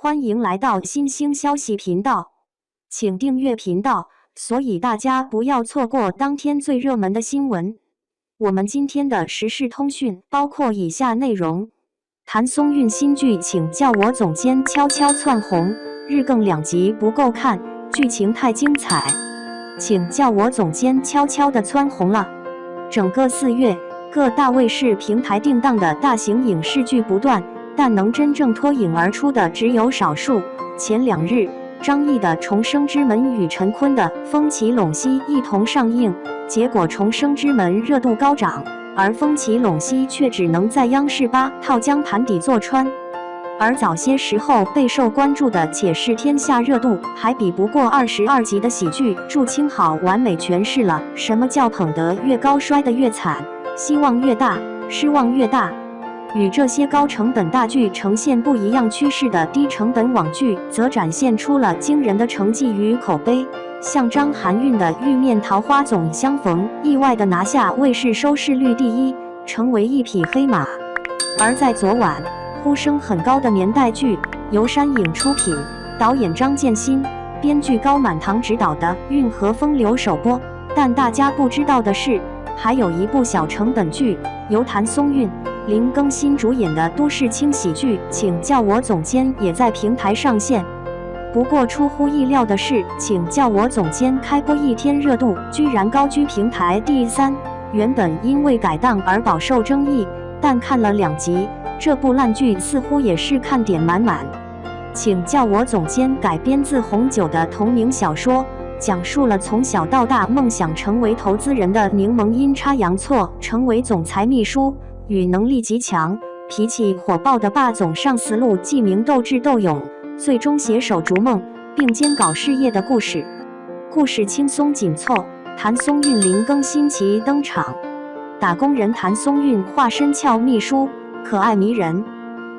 欢迎来到新兴消息频道，请订阅频道，所以大家不要错过当天最热门的新闻。我们今天的时事通讯包括以下内容：谭松韵新剧《请叫我总监》悄悄窜红，日更2集不够看，剧情太精彩。请叫我总监悄悄地蹿红了。整个4月，各大卫视平台定档的大型影视剧不断，但能真正脱颖而出的只有少数。前2日，张译的《重生之门》与陈坤的《风起陇西》一同上映，结果《重生之门》热度高涨，而《风起陇西》却只能在央视8套将盘底坐穿。而早些时候备受关注的《且试天下》热度还比不过22集的喜剧《祝清好》完美诠释了什么叫捧得越高摔得越惨，希望越大，失望越大。与这些高成本大剧呈现不一样趋势的低成本网剧，则展现出了惊人的成绩与口碑。像张含韵的《玉面桃花总相逢》，意外地拿下卫视收视率第1，成为一匹黑马。而在昨晚，呼声很高的年代剧，由山影出品，导演张建新，编剧高满堂执导的《运河风流》首播。但大家不知道的是，还有一部小成本剧，由谭松韵、林更新主演的都市轻喜剧《请叫我总监》也在平台上线。不过出乎意料的是，《请叫我总监》开播1天热度居然高居平台第3，原本因为改档而饱受争议，但看了2集，这部烂剧似乎也是看点满满。《请叫我总监》改编自洪九的同名小说，讲述了从小到大梦想成为投资人的柠檬阴差阳错成为总裁秘书，与能力极强、脾气火爆的霸总上司陆继明斗智斗勇，最终携手逐梦并肩搞事业的故事。故事轻松紧凑，谭松韵、林更新齐登场。打工人谭松韵化身俏秘书，可爱迷人。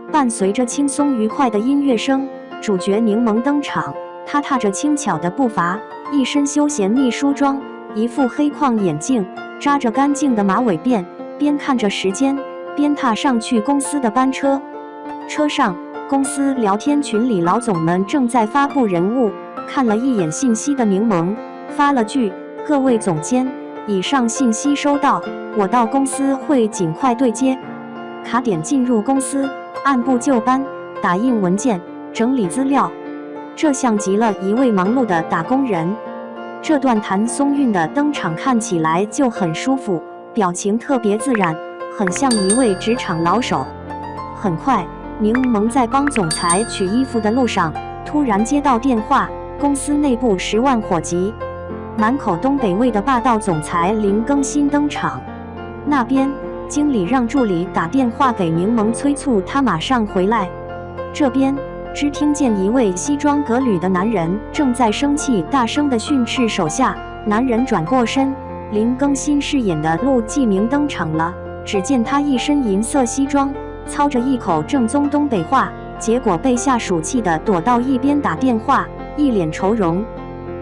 伴随着轻松愉快的音乐声，主角柠檬登场。他踏着轻巧的步伐，一身休闲秘书装，一副黑框眼镜，扎着干净的马尾辫，边看着时间，边踏上去公司的班车。车上，公司聊天群里老总们正在发布人物，看了一眼信息的柠檬发了句：“各位总监，以上信息收到，我到公司会尽快对接。”卡点进入公司，按部就班，打印文件，整理资料。这像极了一位忙碌的打工人。这段谭松韵的登场看起来就很舒服，表情特别自然，很像一位职场老手。很快，柠檬在帮总裁取衣服的路上，突然接到电话，公司内部10万火急，满口东北味的霸道总裁林更新登场。那边，经理让助理打电话给柠檬，催促他马上回来。这边，只听见一位西装革履的男人正在生气，大声地训斥手下。男人转过身，林更新饰演的陆继明登场了。只见他一身银色西装，操着一口正宗东北话，结果被下属气得躲到一边打电话，一脸愁容。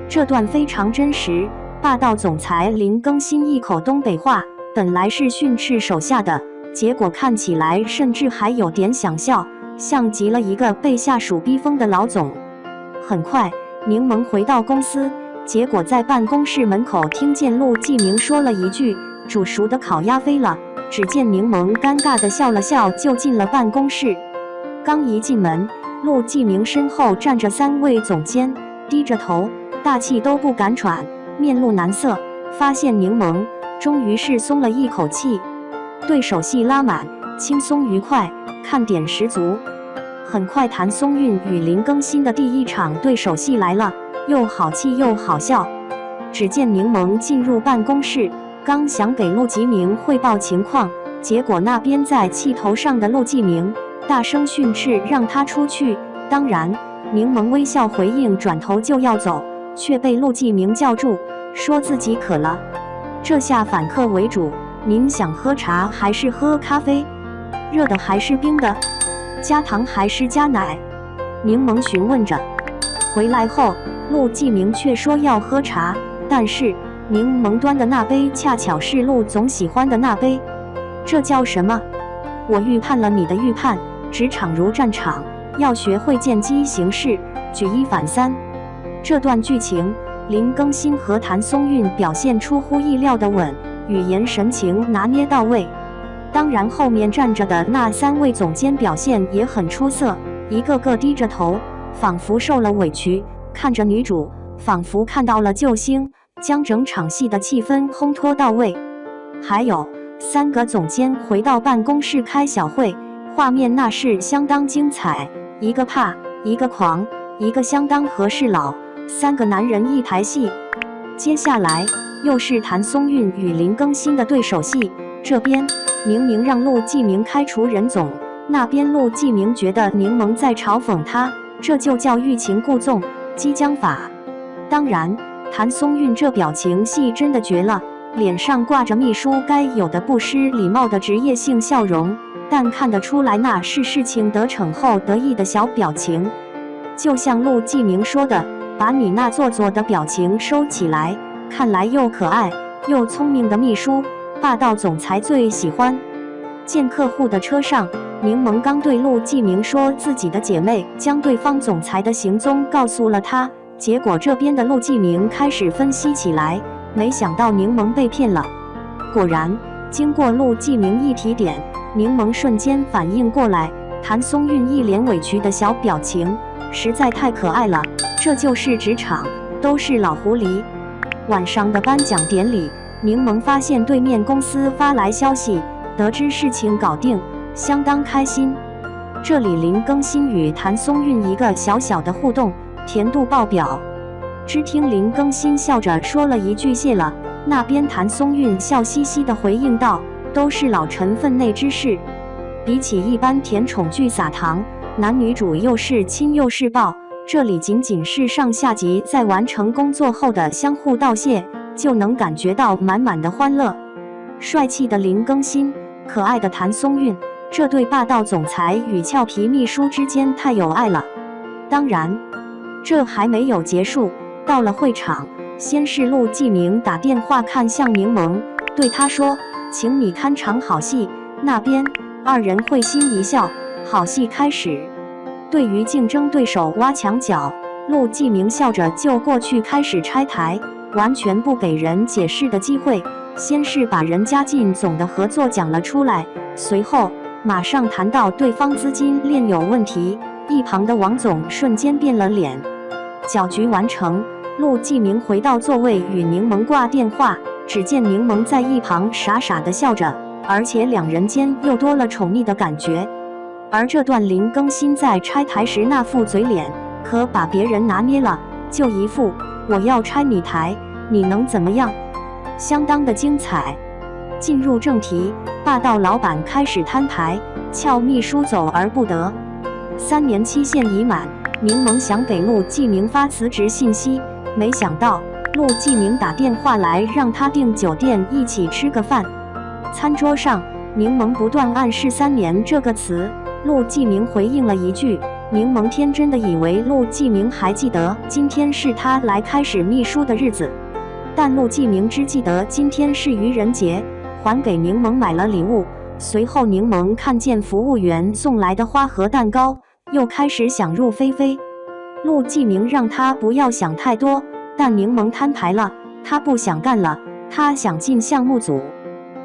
这段非常真实，霸道总裁林更新一口东北话，本来是训斥手下的，结果看起来甚至还有点想笑，像极了一个被下属逼疯的老总。很快，柠檬回到公司，结果在办公室门口听见陆继明说了一句：“煮熟的烤鸭飞了。”只见柠檬尴尬地笑了笑，就进了办公室。刚一进门，陆继明身后站着3位总监，低着头，大气都不敢喘，面露难色。发现柠檬，终于是松了一口气。对手戏拉满，轻松愉快，看点十足。很快，谭松韵与林更新的第1场对手戏来了，又好气又好笑。只见柠檬进入办公室，刚想给陆继明汇报情况，结果那边在气头上的陆继明大声训斥让他出去。当然，柠檬微笑回应，转头就要走，却被陆继明叫住，说自己渴了。这下反客为主，您想喝茶还是喝咖啡？热的还是冰的？加糖还是加奶？柠檬询问着。回来后，陆继明却说要喝茶，但是柠檬端的那杯恰巧是陆总喜欢的那杯。这叫什么？我预判了你的预判，职场如战场，要学会见机行事，举一反三。这段剧情，林更新和谭松韵表现出乎意料的稳，语言神情拿捏到位。当然，后面站着的那3位总监表现也很出色，一个个低着头，仿佛受了委屈，看着女主，仿佛看到了救星，将整场戏的气氛烘托到位。还有3个总监回到办公室开小会，画面那是相当精彩，一个怕，一个狂，一个相当和事佬，3个男人一台戏。接下来又是谭松韵与林更新的对手戏，这边明明让陆继明开除任总，那边陆继明觉得柠檬在嘲讽他，这就叫欲擒故纵，激将法。当然，谭松韵这表情戏真的绝了，脸上挂着秘书该有的不失礼貌的职业性笑容，但看得出来那是事情得逞后得意的小表情。就像陆继明说的，把你那做作的表情收起来，看来又可爱又聪明的秘书，霸道总裁最喜欢。见客户的车上，柠檬刚对陆继明说自己的姐妹将对方总裁的行踪告诉了他，结果这边的陆继明开始分析起来，没想到柠檬被骗了。果然，经过陆继明一提点，柠檬瞬间反应过来，谭松韵一脸委屈的小表情，实在太可爱了，这就是职场，都是老狐狸。晚上的颁奖典礼，柠檬发现对面公司发来消息，得知事情搞定，相当开心。这里林更新与谭松韵一个小小的互动，甜度爆表。只听林更新笑着说了一句谢了，那边谭松韵笑嘻嘻地回应道，都是老陈分内之事。比起一般甜宠剧撒糖，男女主又是亲又是抱，这里仅仅是上下集在完成工作后的相互道谢，就能感觉到满满的欢乐。帅气的林更新，可爱的谭松韵，这对霸道总裁与俏皮秘书之间太有爱了。当然，这还没有结束，到了会场，先是陆继明打电话看向柠檬，对他说，请你看场好戏。那边2人会心一笑，好戏开始。对于竞争对手挖墙脚，陆继明笑着就过去开始拆台，完全不给人解释的机会，先是把人家靳总的合作讲了出来，随后马上谈到对方资金链有问题，一旁的王总瞬间变了脸。搅局完成，陆继明回到座位与柠檬挂电话，只见柠檬在一旁傻傻地笑着，而且2人间又多了宠溺的感觉。而这段林更新在拆台时那副嘴脸，可把别人拿捏了，就一副我要拆你台，你能怎么样，相当的精彩。进入正题，霸道老板开始摊牌，俏秘书走而不得。3年期限已满，柠檬想给陆继明发辞职信息，没想到陆继明打电话来让他订酒店一起吃个饭。餐桌上，柠檬不断暗示3年这个词，陆继明回应了一句，柠檬天真的以为陆继明还记得今天是他来开始秘书的日子，但陆继明只记得今天是愚人节，还给柠檬买了礼物。随后柠檬看见服务员送来的花和蛋糕，又开始想入非非。陆继明让他不要想太多，但柠檬摊牌了，他不想干了，他想进项目组。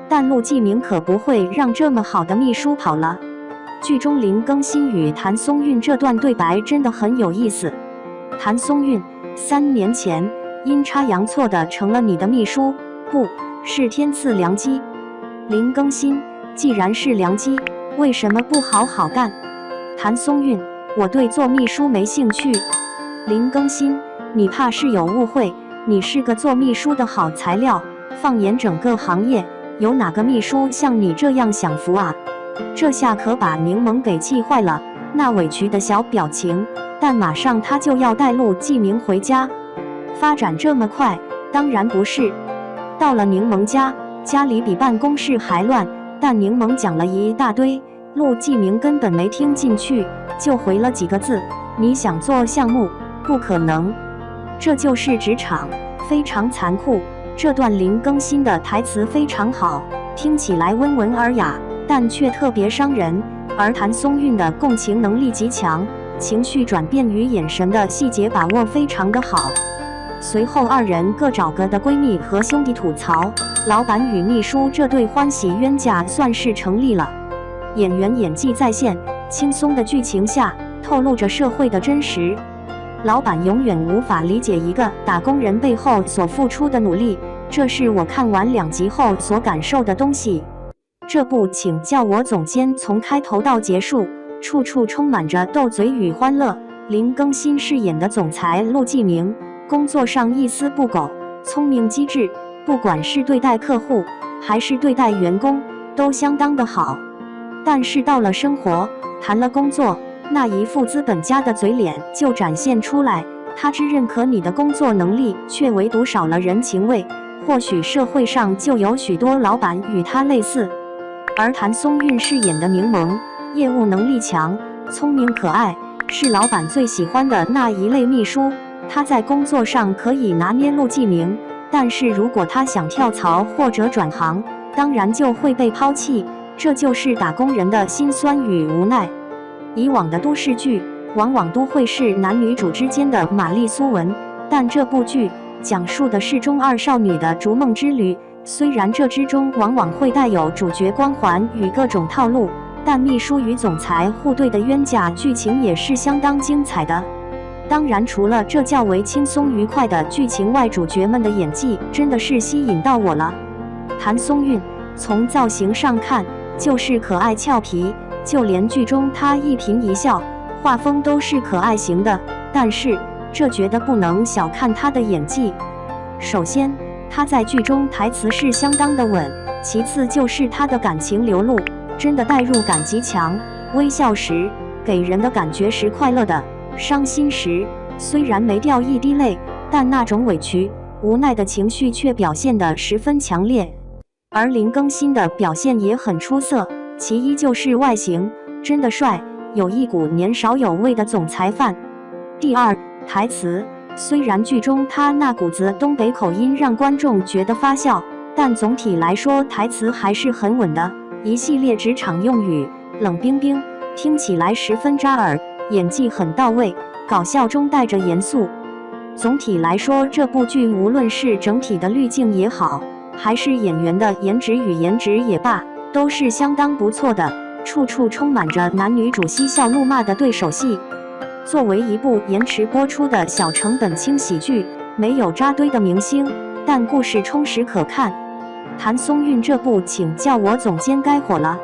但陆继明可不会让这么好的秘书跑了。剧中林更新与谭松韵这段对白真的很有意思。谭松韵，3年前阴差阳错的成了你的秘书，不是天赐良机。林更新，既然是良机，为什么不好好干？谭松韵，我对做秘书没兴趣。林更新，你怕是有误会，你是个做秘书的好材料，放眼整个行业，有哪个秘书像你这样享福啊？这下可把柠檬给气坏了，那委屈的小表情，但马上他就要带陆继明回家。发展这么快，当然不是。到了柠檬家，家里比办公室还乱，但柠檬讲了一大堆，陆继明根本没听进去，就回了几个字，你想做项目，不可能。这就是职场，非常残酷。这段林更新的台词非常好，听起来温文尔雅，但却特别伤人。而谭松韵的共情能力极强，情绪转变与眼神的细节把握非常的好。随后二人各找各的闺蜜和兄弟吐槽，老板与秘书这对欢喜冤家算是成立了。演员演技在线，轻松的剧情下透露着社会的真实。老板永远无法理解一个打工人背后所付出的努力，这是我看完2集后所感受的东西。这部请叫我总监从开头到结束，处处充满着斗嘴与欢乐。林更新饰演的总裁陆继明，工作上一丝不苟，聪明机智，不管是对待客户还是对待员工都相当的好。但是到了生活，谈了工作，那一副资本家的嘴脸就展现出来。他只认可你的工作能力，却唯独少了人情味。或许社会上就有许多老板与他类似。而谭松韵饰演的柠檬，业务能力强，聪明可爱，是老板最喜欢的那一类秘书。他在工作上可以拿捏陆继明，但是如果他想跳槽或者转行，当然就会被抛弃。这就是打工人的辛酸与无奈。以往的都市剧往往都会是男女主之间的玛丽苏文，但这部剧讲述的是中二少女的逐梦之旅。虽然这之中往往会带有主角光环与各种套路，但秘书与总裁互对的冤家剧情也是相当精彩的。当然，除了这较为轻松愉快的剧情外，主角们的演技真的是吸引到我了。谭松韵从造型上看就是可爱俏皮，就连剧中她一颦一笑，画风都是可爱型的。但是这觉得不能小看她的演技。首先，她在剧中台词是相当的稳，其次就是她的感情流露真的代入感极强，微笑时给人的感觉是快乐的，伤心时虽然没掉一滴泪，但那种委屈无奈的情绪却表现得十分强烈。而林更新的表现也很出色，其一就是外形真的帅，有一股年少有为的总裁范。第二，台词虽然剧中他那股子东北口音让观众觉得发笑，但总体来说台词还是很稳的。一系列职场用语冷冰冰，听起来十分扎耳，演技很到位，搞笑中带着严肃。总体来说，这部剧无论是整体的滤镜也好，还是演员的颜值与颜值也罢，都是相当不错的，处处充满着男女主嬉笑怒骂的对手戏。作为一部延迟播出的小成本轻喜剧，没有扎堆的明星，但故事充实可看。谭松韵这部请叫我总监该火了。